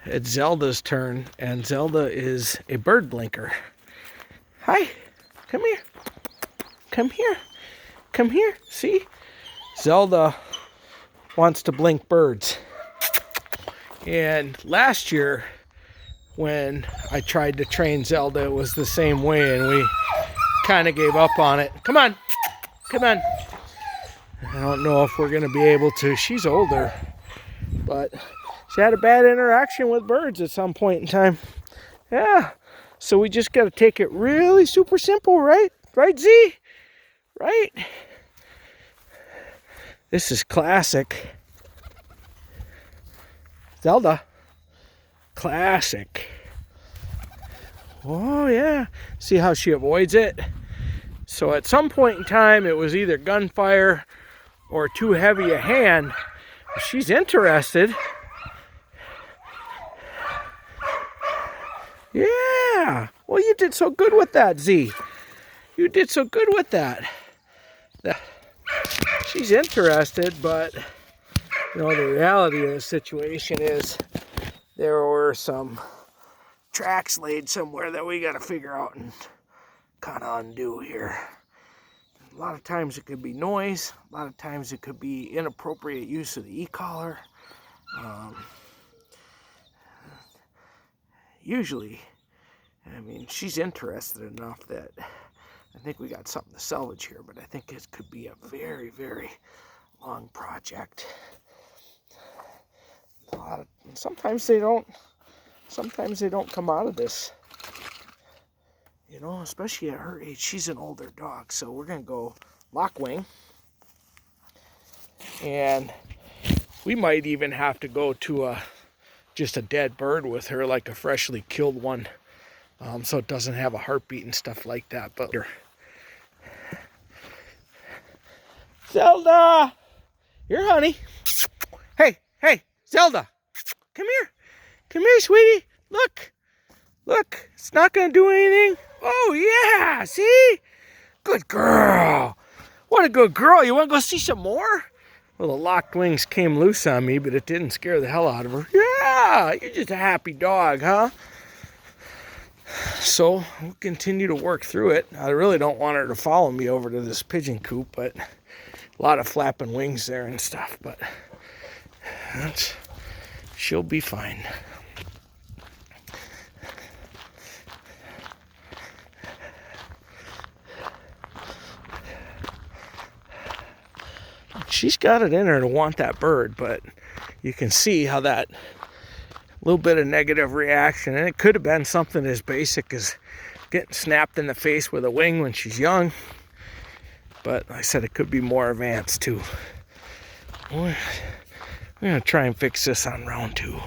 it's Zelda's turn, and Zelda is a bird blinker. Hi, come here. Come here. Come here. See? Zelda wants to blink birds. And last year, when I tried to train Zelda, it was the same way, and we kind of gave up on it. Come on. Come on. I don't know if we're going to be able to. She's older, but she had a bad interaction with birds at some point in time. Yeah. So we just got to take it really super simple, right? Right, Z? Right? This is classic. Zelda. Classic. Oh, yeah. See how she avoids it? So at some point in time, it was either gunfire or too heavy a hand. She's interested. Yeah. Well, you did so good with that, Z. You did so good with that. She's interested, but you know, the reality of the situation is there were some tracks laid somewhere that we got to figure out and kind of undo here. A lot of times it could be noise. A lot of times it could be inappropriate use of the e-collar. Usually, I mean, she's interested enough that I think we got something to salvage here, but I think it could be a very, very long project. Sometimes they don't come out of this. You know, especially at her age, she's an older dog. So we're going to go lock wing. And we might even have to go to just a dead bird with her, like a freshly killed one. So it doesn't have a heartbeat and stuff like that. But Zelda! Here, honey. Hey, Zelda! Come here. Come here, sweetie. Look, it's not going to do anything. Oh, yeah, see? Good girl. What a good girl. You want to go see some more? Well, the locked wings came loose on me, but it didn't scare the hell out of her. Yeah, you're just a happy dog, huh? So we'll continue to work through it. I really don't want her to follow me over to this pigeon coop, but a lot of flapping wings there and stuff, but she'll be fine. She's got it in her to want that bird, but you can see how that little bit of negative reaction, and it could have been something as basic as getting snapped in the face with a wing when she's young, but like I said, it could be more advanced too. We're going to try and fix this on round 2.